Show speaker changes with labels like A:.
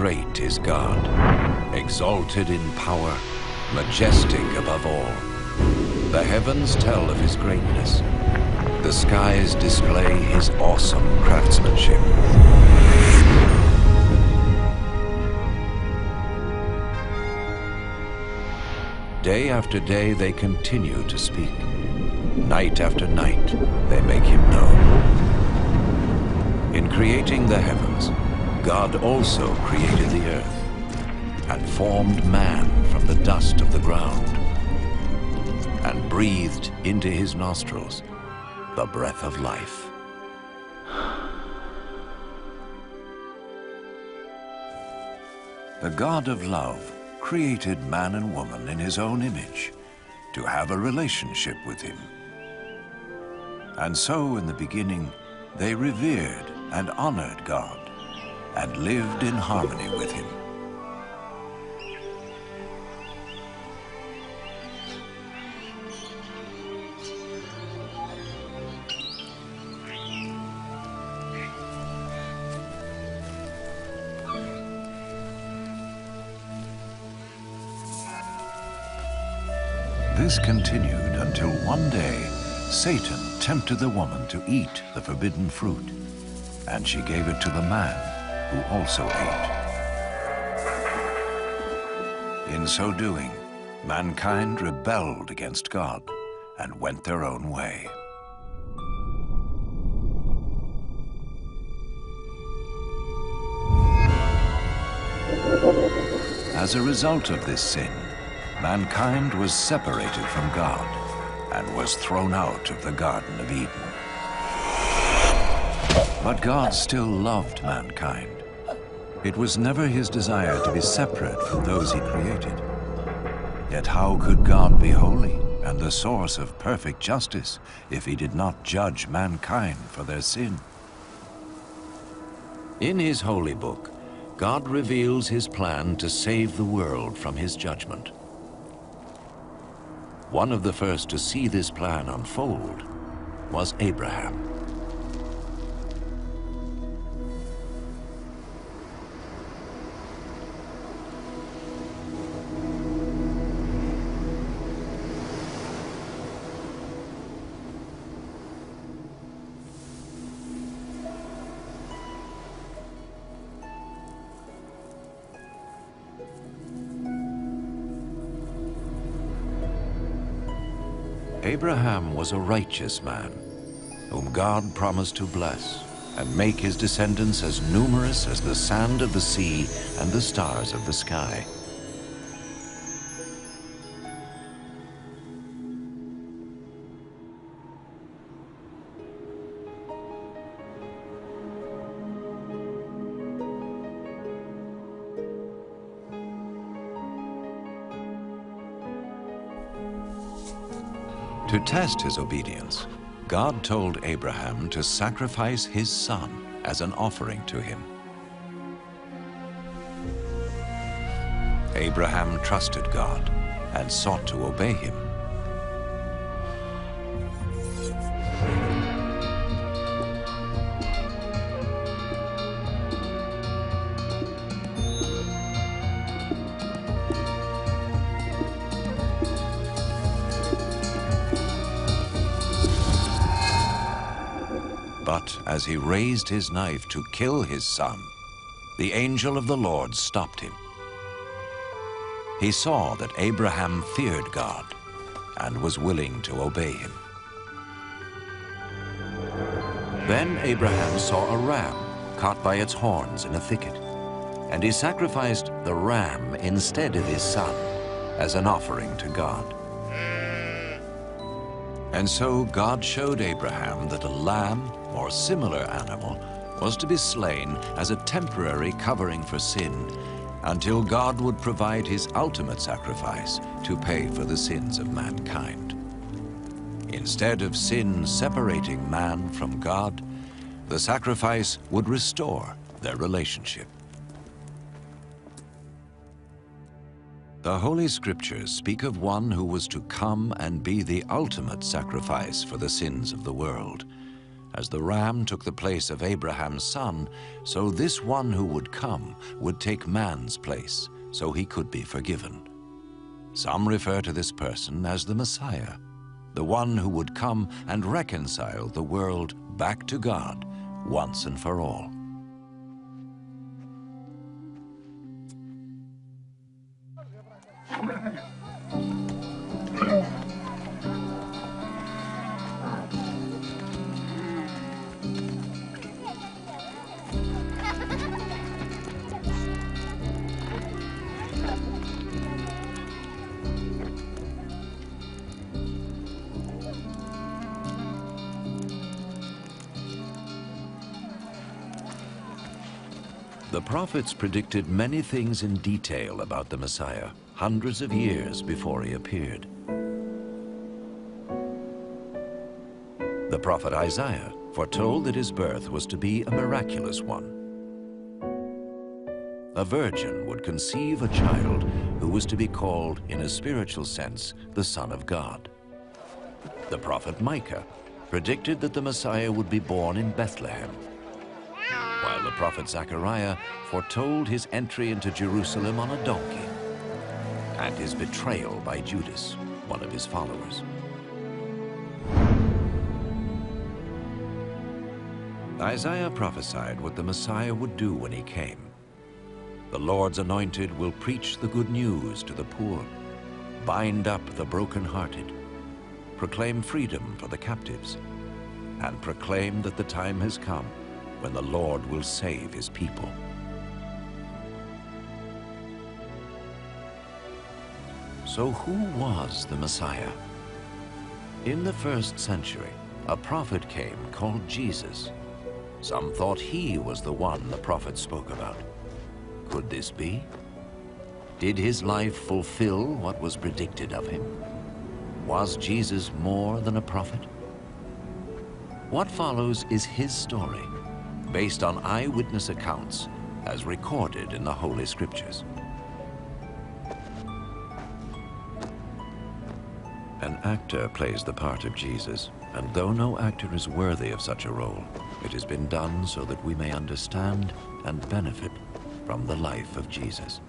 A: great is God, exalted in power, majestic above all. The heavens tell of his greatness. The skies display his awesome craftsmanship. Day after day they continue to speak. Night after night they make him known. In creating the heavens, God also created the earth and formed man from the dust of the ground and breathed into his nostrils the breath of life. The God of love created man and woman in his own image to have a relationship with him. And so in the beginning, they revered and honored God and lived in harmony with him. This continued until one day, Satan tempted the woman to eat the forbidden fruit, and she gave it to the man, who also ate. In so doing, mankind rebelled against God and went their own way. As a result of this sin, mankind was separated from God and was thrown out of the Garden of Eden. But God still loved mankind. It was never his desire to be separate from those he created. Yet how could God be holy and the source of perfect justice if he did not judge mankind for their sin? In his holy book, God reveals his plan to save the world from his judgment. One of the first to see this plan unfold was Abraham. Abraham was a righteous man, whom God promised to bless and make his descendants as numerous as the sand of the sea and the stars of the sky. To test his obedience, God told Abraham to sacrifice his son as an offering to him. Abraham trusted God and sought to obey him. But as he raised his knife to kill his son, the angel of the Lord stopped him. He saw that Abraham feared God and was willing to obey him. Then Abraham saw a ram caught by its horns in a thicket, and he sacrificed the ram instead of his son as an offering to God. And so God showed Abraham that a lamb or similar animal was to be slain as a temporary covering for sin until God would provide his ultimate sacrifice to pay for the sins of mankind. Instead of sin separating man from God, the sacrifice would restore their relationship. The Holy Scriptures speak of one who was to come and be the ultimate sacrifice for the sins of the world, As the ram took the place of Abraham's son, so this one who would come would take man's place, so he could be forgiven. Some refer to this person as the Messiah, the one who would come and reconcile the world back to God once and for all. The prophets predicted many things in detail about the Messiah, hundreds of years before he appeared. The prophet Isaiah foretold that his birth was to be a miraculous one. A virgin would conceive a child who was to be called, in a spiritual sense, the Son of God. The prophet Micah predicted that the Messiah would be born in Bethlehem, while the prophet Zechariah foretold his entry into Jerusalem on a donkey and his betrayal by Judas, one of his followers. Isaiah prophesied what the Messiah would do when he came. The Lord's anointed will preach the good news to the poor, bind up the brokenhearted, proclaim freedom for the captives, and proclaim that the time has come when the Lord will save his people. So who was the Messiah? In the 1st century, a prophet came called Jesus. Some thought he was the one the prophet spoke about. Could this be? Did his life fulfill what was predicted of him? Was Jesus more than a prophet? What follows is his story, based on eyewitness accounts as recorded in the Holy Scriptures. An actor plays the part of Jesus, and though no actor is worthy of such a role, it has been done so that we may understand and benefit from the life of Jesus.